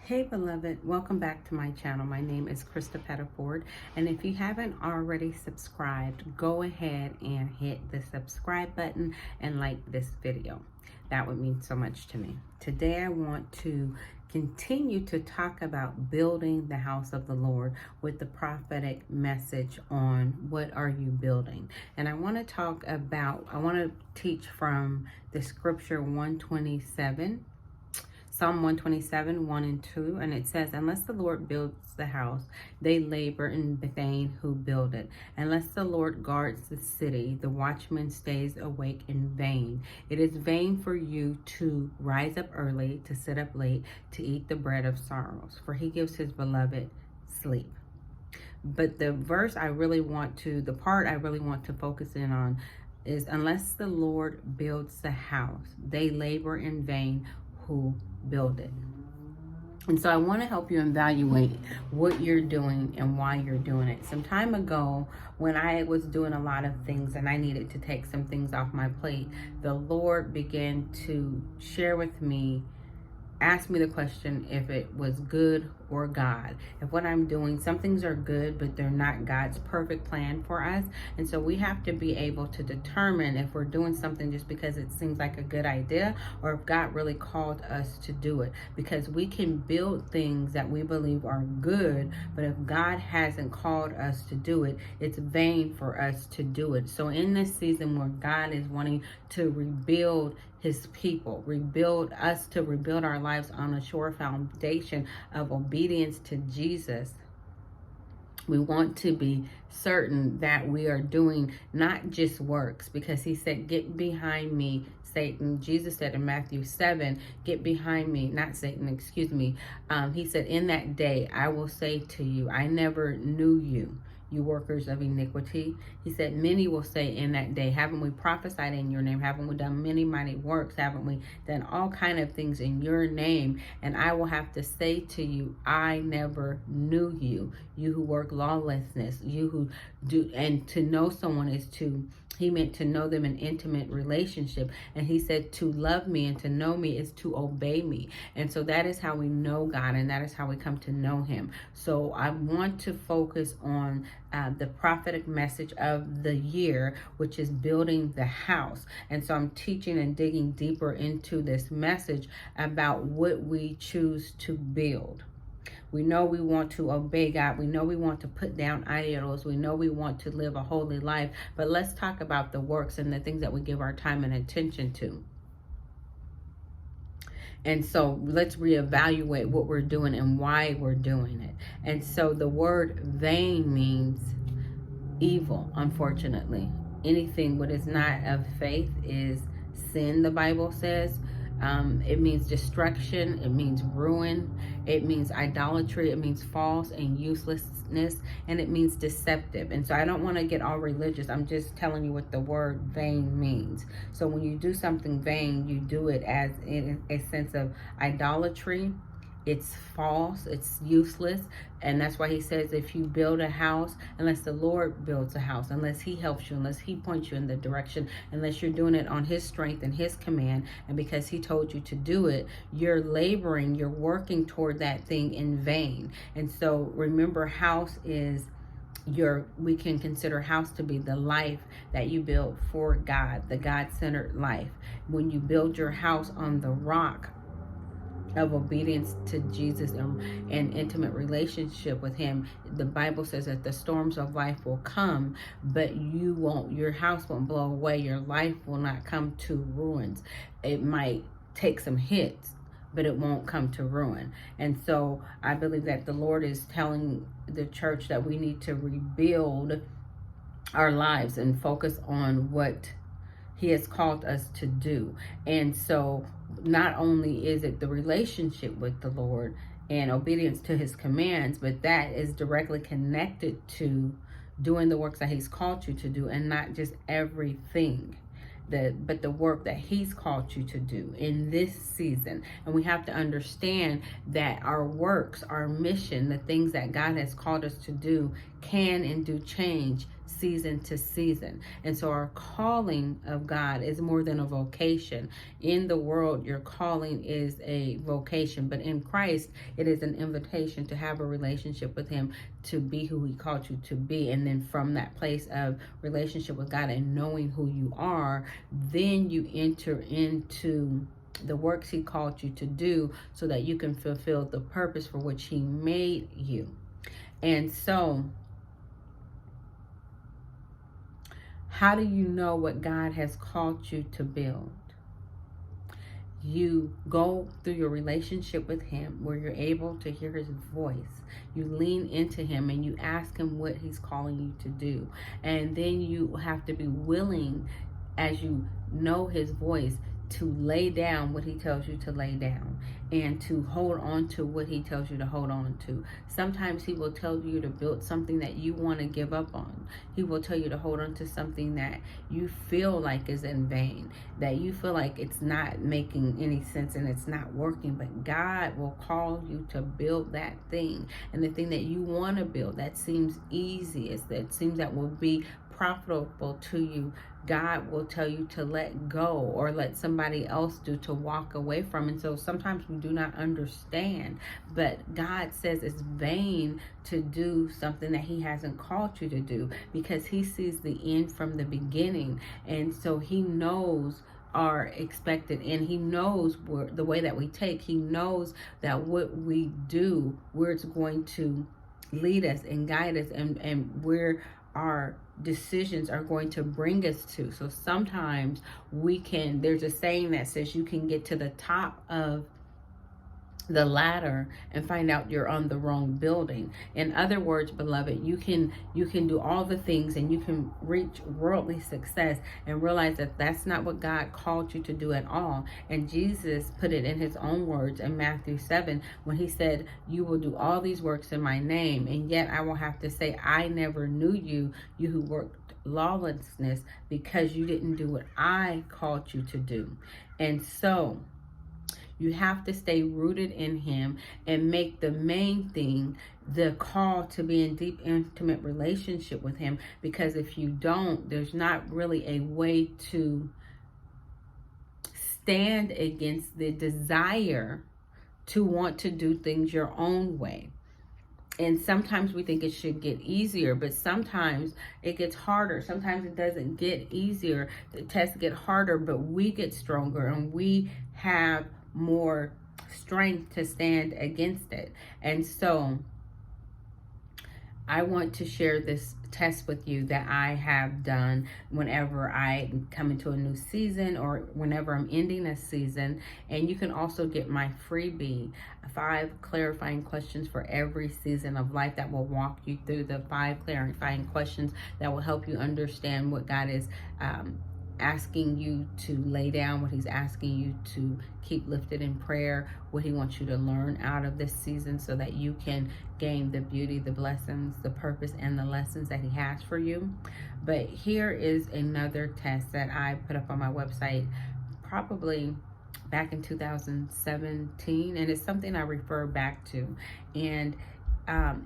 Hey beloved, welcome back to my channel. My name is Krista Pettiford, and if you haven't already subscribed, go ahead and hit the subscribe button and like this video. That would mean so much to me. Today I want to continue to talk about building the house of the Lord with the prophetic message on what are you building. And I want to teach from the scripture 127. Psalm 127, 1 and 2, and it says, "Unless the Lord builds the house, they labor in vain who build it. Unless the Lord guards the city, the watchman stays awake in vain. It is vain for you to rise up early, to sit up late, to eat the bread of sorrows, for he gives his beloved sleep." But the part I really want to focus in on is, unless the Lord builds the house, they labor in vain who build it. And so I want to help you evaluate what you're doing and why you're doing it. Some time ago, when I was doing a lot of things and I needed to take some things off my plate, the Lord began to share with me, ask me the question if it was good or God. If what I'm doing, some things are good, but they're not God's perfect plan for us. And so we have to be able to determine if we're doing something just because it seems like a good idea, or if God really called us to do it. Because we can build things that we believe are good, but if God hasn't called us to do it, it's vain for us to do it. So in this season where God is wanting to rebuild his people, rebuild our lives on a sure foundation of obedience to Jesus, we want to be certain that we are doing not just works, because he said, "Get behind me, Satan." Jesus said in Matthew 7, "Get behind me," not Satan, excuse me. He said, "In that day, I will say to you, I never knew you, you workers of iniquity." He said, "Many will say in that day, haven't we prophesied in your name? Haven't we done many mighty works? Haven't we done all kind of things in your name? And I will have to say to you, I never knew you, you who work lawlessness, you who do." And to know someone is he meant to know them in intimate relationship. And he said to love me and to know me is to obey me. And so that is how we know God, and that is how we come to know him. So I want to focus on the prophetic message of the year, which is building the house. And so I'm teaching and digging deeper into this message about what we choose to build. We know we want to obey God. We know we want to put down idols. We know we want to live a holy life. But let's talk about the works and the things that we give our time and attention to. And so let's reevaluate what we're doing and why we're doing it. And so the word vain means evil, unfortunately. Anything what is not of faith is sin, the Bible says. It means destruction. It means ruin. It means idolatry. It means false and uselessness. And it means deceptive. And so I don't want to get all religious. I'm just telling you what the word vain means. So when you do something vain, you do it as in a sense of idolatry. It's false, it's useless. And that's why he says, if you build a house, unless the Lord builds a house, unless he helps you, unless he points you in the direction, unless you're doing it on his strength and his command, and because he told you to do it, you're laboring, you're working toward that thing in vain. And so remember, house is we can consider house to be the life that you build for God, the God-centered life. When you build your house on the rock of obedience to Jesus and intimate relationship with him, the Bible says that the storms of life will come, but your house won't blow away. Your life will not come to ruins. It might take some hits, but it won't come to ruin. And so I believe that the Lord is telling the church that we need to rebuild our lives and focus on what he has called us to do. And so not only is it the relationship with the Lord and obedience to his commands, but that is directly connected to doing the works that he's called you to do, and not just everything, but the work that he's called you to do in this season. And we have to understand that our works, our mission, the things that God has called us to do can and do change season to season. And so our calling of God is more than a vocation. In the world, your calling is a vocation, but in Christ, it is an invitation to have a relationship with him, to be who he called you to be. And then from that place of relationship with God and knowing who you are, then you enter into the works he called you to do so that you can fulfill the purpose for which he made you. And so, how do you know what God has called you to build? You go through your relationship with him where you're able to hear his voice. You lean into him and you ask him what he's calling you to do. And then you have to be willing, as you know his voice, to lay down what he tells you to lay down and to hold on to what he tells you to hold on to. Sometimes he will tell you to build something that you want to give up on. He will tell you to hold on to something that you feel like is in vain, that you feel like it's not making any sense and it's not working, but God will call you to build that thing. And the thing that you want to build that seems easiest, that seems that will be profitable to you, God will tell you to let go or let somebody else do, to walk away from. And so sometimes we do not understand, but God says it's vain to do something that he hasn't called you to do, because he sees the end from the beginning. And so he knows our expected end. He knows the way that we take. He knows that what we do, where it's going to lead us and guide us, and where our decisions are going to bring us to. So sometimes there's a saying that says you can get to the top of the ladder and find out you're on the wrong building. In other words, beloved, you can do all the things and you can reach worldly success and realize that that's not what God called you to do at all. And Jesus put it in his own words in Matthew 7 when he said, you will do all these works in my name, and yet I will have to say, I never knew you, you who worked lawlessness, because you didn't do what I called you to do. And so you have to stay rooted in him and make the main thing the call to be in deep, intimate relationship with him. Because if you don't, there's not really a way to stand against the desire to want to do things your own way. And sometimes we think it should get easier, but sometimes it gets harder. Sometimes it doesn't get easier. The tests get harder, but we get stronger and we have more strength to stand against it. And so I want to share this test with you that I have done whenever I come into a new season or whenever I'm ending a season. And you can also get my freebie, 5 clarifying questions for every season of life, that will walk you through the 5 clarifying questions that will help you understand what God is asking you to lay down, what he's asking you to keep lifted in prayer, what he wants you to learn out of this season so that you can gain the beauty, the blessings, the purpose, and the lessons that he has for you. But here is another test that I put up on my website probably back in 2017, and it's something I refer back to. And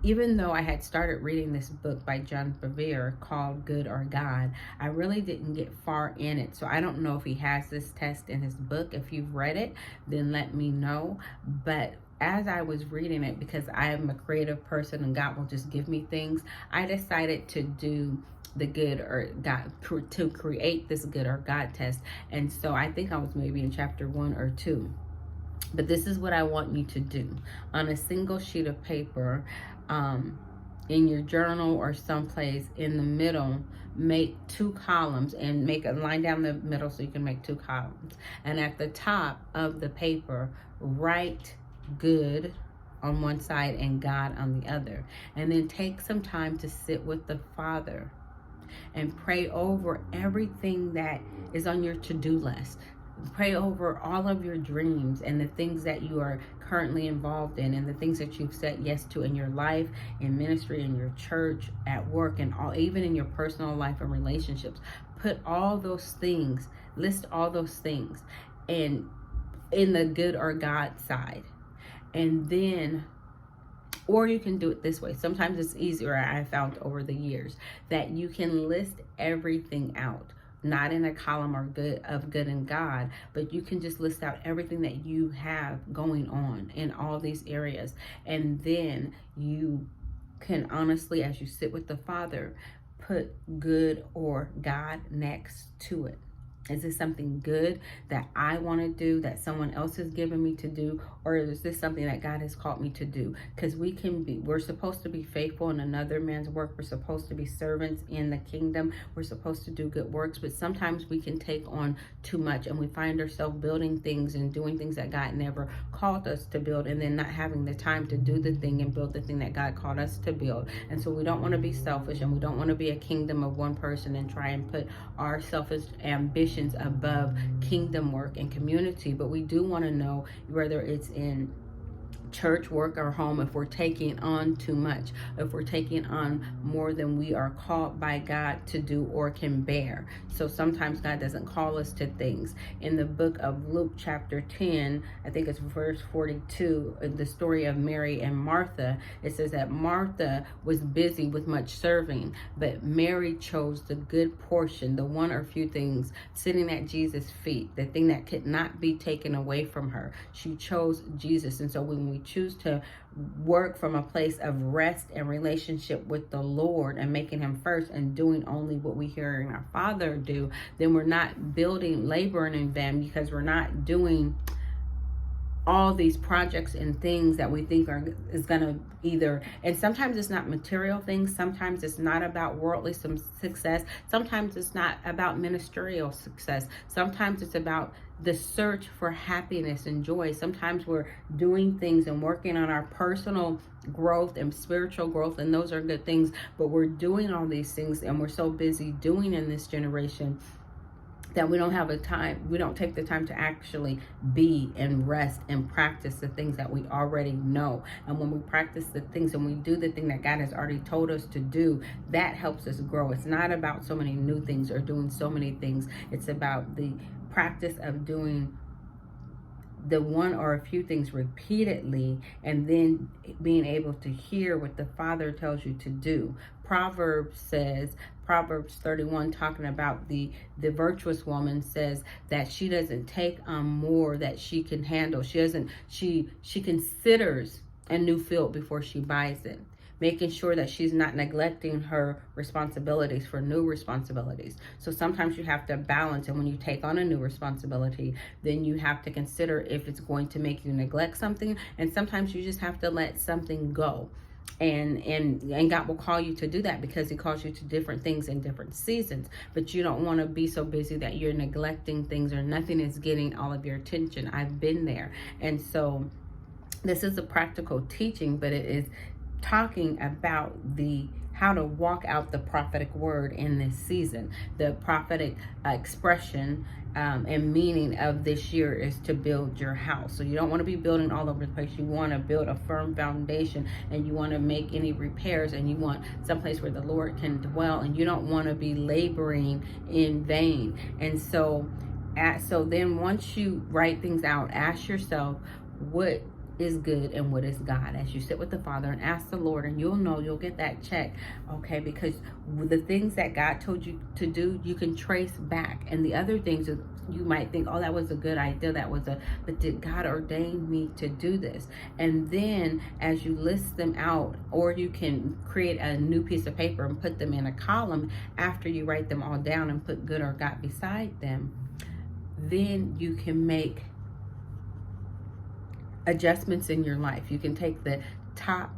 even though I had started reading this book by John Bevere called Good or God, I really didn't get far in it. So I don't know if he has this test in his book. If you've read it, then let me know. But as I was reading it, because I am a creative person and God will just give me things, I decided to do the good or God, to create this good or God test. And so I think I was maybe in chapter 1 or 2. But this is what I want you to do. On a single sheet of paper, in your journal or someplace, in the middle, make 2 columns and make a line down the middle so you can make 2 columns. And at the top of the paper, write good on one side and God on the other. And then take some time to sit with the Father and pray over everything that is on your to-do list. Pray over all of your dreams and the things that you are currently involved in and the things that you've said yes to in your life, in ministry, in your church, at work, and all, even in your personal life and relationships. Put all those things, list all those things and in the good or God side. And then Or you can do it this way. Sometimes it's easier, I found over the years, that you can list everything out, not in a column or good and God, but you can just list out everything that you have going on in all these areas. And then you can honestly, as you sit with the Father, put good or God next to it. Is this something good that I want to do, that someone else has given me to do? Or is this something that God has called me to do? Because we're supposed to be faithful in another man's work. We're supposed to be servants in the kingdom. We're supposed to do good works. But sometimes we can take on too much, and we find ourselves building things and doing things that God never called us to build, and then not having the time to do the thing and build the thing that God called us to build. And so we don't want to be selfish, and we don't want to be a kingdom of one person and try and put our selfish ambitions above kingdom work and community. But we do want to know, whether it's in church, work, or home, if we're taking on too much, if we're taking on more than we are called by God to do or can bear. So sometimes God doesn't call us to things. In the book of Luke chapter 10, I think it's verse 42, the story of Mary and Martha, it says that Martha was busy with much serving, but Mary chose the good portion, the one or few things sitting at Jesus' feet, the thing that could not be taken away from her. She chose Jesus. And so when we choose to work from a place of rest and relationship with the Lord and making him first and doing only what we hear our Father do, then we're not laboring in vain, because we're not doing all these projects and things that we think is going to either, and sometimes it's not material things, sometimes it's not about worldly success, sometimes it's not about ministerial success, sometimes it's about the search for happiness and joy. Sometimes we're doing things and working on our personal growth and spiritual growth, and those are good things, but we're doing all these things and we're so busy doing in this generation that we don't take the time to actually be and rest and practice the things that we already know. And when we practice the things and we do the thing that God has already told us to do, that helps us grow. It's not about so many new things or doing so many things. It's about the practice of doing the one or a few things repeatedly, and then being able to hear what the Father tells you to do. Proverbs 31, talking about the virtuous woman, says that she doesn't take on more that she can handle. She considers a new field before she buys it, making sure that she's not neglecting her responsibilities for new responsibilities. So sometimes you have to balance, and when you take on a new responsibility, then you have to consider if it's going to make you neglect something, and sometimes you just have to let something go. And God will call you to do that, because he calls you to different things in different seasons. But you don't want to be so busy that you're neglecting things or nothing is getting all of your attention. I've been there. And so this is a practical teaching, but it is talking about how to walk out the prophetic word in this season. The prophetic expression and meaning of this year is to build your house. So you don't want to be building all over the place. You want to build a firm foundation, and you want to make any repairs, and you want someplace where the Lord can dwell, and you don't want to be laboring in vain. And so then once you write things out, ask yourself, what is good and what is God, as you sit with the Father and ask the Lord, and you'll get that check, okay? Because the things that God told you to do, you can trace back, and the other things you might think, oh, that was a good idea, but did God ordain me to do this? And then as you list them out, or you can create a new piece of paper and put them in a column after you write them all down and put good or God beside them, then you can make adjustments in your life. You can take the top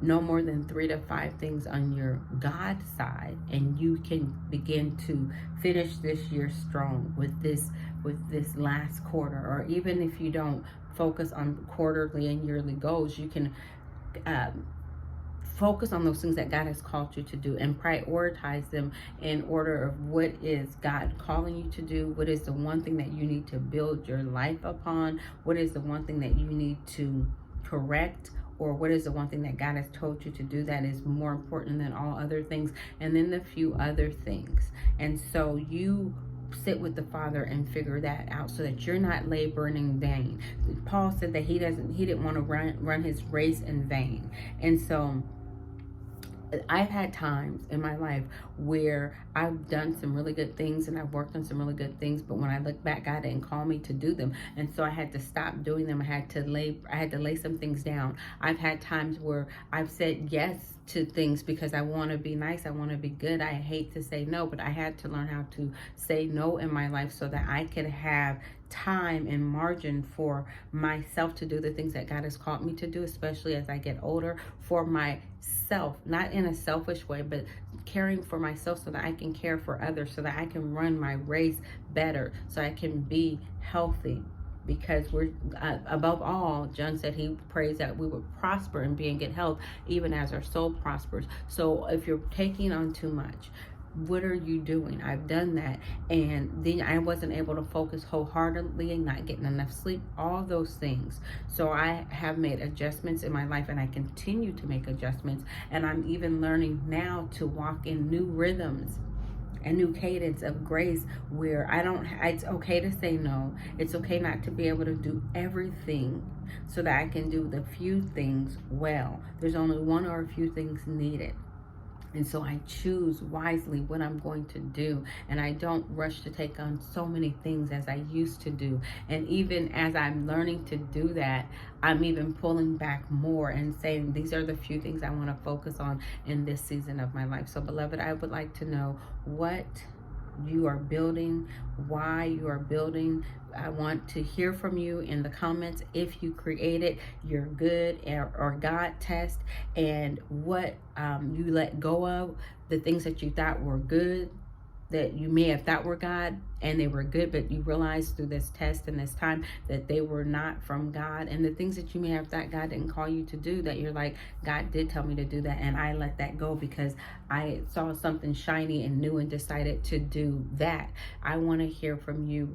no more than 3 to 5 things on your God side, and you can begin to finish this year strong with this last quarter. Or even if you don't focus on quarterly and yearly goals, you can focus on those things that God has called you to do and prioritize them in order of what is God calling you to do, what is the one thing that you need to build your life upon, what is the one thing that you need to correct, or what is the one thing that God has told you to do that is more important than all other things, and then the few other things. And so you sit with the Father and figure that out, so that you're not laboring in vain. Paul said that he didn't want to run his race in vain. And so I've had times in my life where I've done some really good things and I've worked on some really good things, but when I look back, God didn't call me to do them, and so I had to stop doing them. I had to lay some things down. I've had times where I've said yes to things because I want to be nice, I want to be good. I hate to say no, but I had to learn how to say no in my life so that I could have time and margin for myself to do the things that God has called me to do, especially as I get older, for myself, not in a selfish way, but caring for myself so that I can care for others, so that I can run my race better, so I can be healthy. Because we're above all, John said he prays that we would prosper and be in good health, even as our soul prospers. So if you're taking on too much, what are you doing? I've done that, and then I wasn't able to focus wholeheartedly and not getting enough sleep, all those things. So I have made adjustments in my life, and I continue to make adjustments, and I'm even learning now to walk in new rhythms, a new cadence of grace, where it's okay to say no. It's okay not to be able to do everything, so that I can do the few things well. There's only one or a few things needed. And so I choose wisely what I'm going to do. And I don't rush to take on so many things as I used to do. And even as I'm learning to do that, I'm even pulling back more and saying, these are the few things I want to focus on in this season of my life. So, beloved, I would like to know what you are building, why you are building. I want to hear from you in the comments if you created your good or God test, and what you let go of, the things that you thought were good, that you may have thought were God and they were good, but you realized through this test and this time that they were not from God. And the things that you may have thought God didn't call you to do, that you're like, God did tell me to do that, and I let that go because I saw something shiny and new and decided to do that. I want to hear from you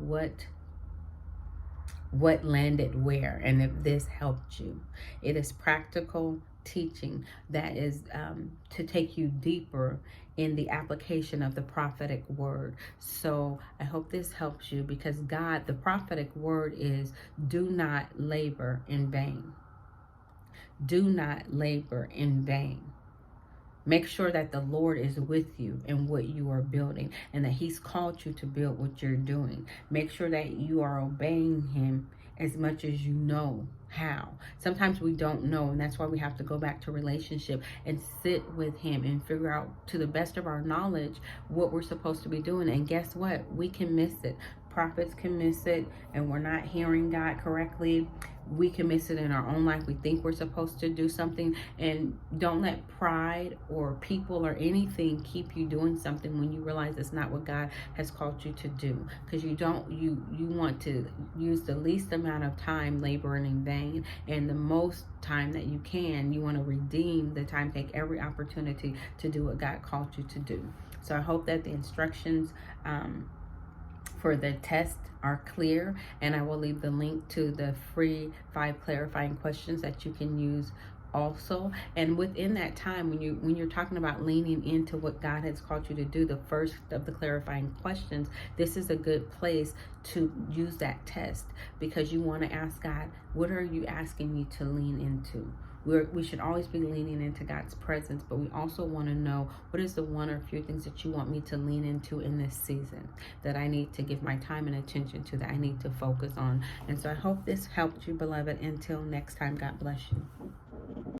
what landed where, and if this helped you. It is practical teaching that is to take you deeper in the application of the prophetic word. So I hope this helps you, because God, the prophetic word is, do not labor in vain. Do not labor in vain. Make sure that the Lord is with you in what you are building, and that he's called you to build what you're doing. Make sure that you are obeying him as much as you know how. Sometimes we don't know, and that's why we have to go back to relationship and sit with him and figure out, to the best of our knowledge, what we're supposed to be doing. And guess what? We can miss it. Prophets can miss it, and we're not hearing God correctly. We can miss it in our own life. We think we're supposed to do something, and don't let pride or people or anything keep you doing something when you realize it's not what God has called you to do. Because you want to use the least amount of time laboring in vain, and the most time that you can, you want to redeem the time, take every opportunity to do what God called you to do. So I hope that the instructions for the test are clear, and I will leave the link to the free 5 clarifying questions that you can use also. And within that time, when you're talking about leaning into what God has called you to do, the first of the clarifying questions, this is a good place to use that test, because you want to ask God, what are you asking me to lean into? We should always be leaning into God's presence, but we also want to know, what is the one or few things that you want me to lean into in this season, that I need to give my time and attention to, that I need to focus on. And so I hope this helped you, beloved. Until next time, God bless you.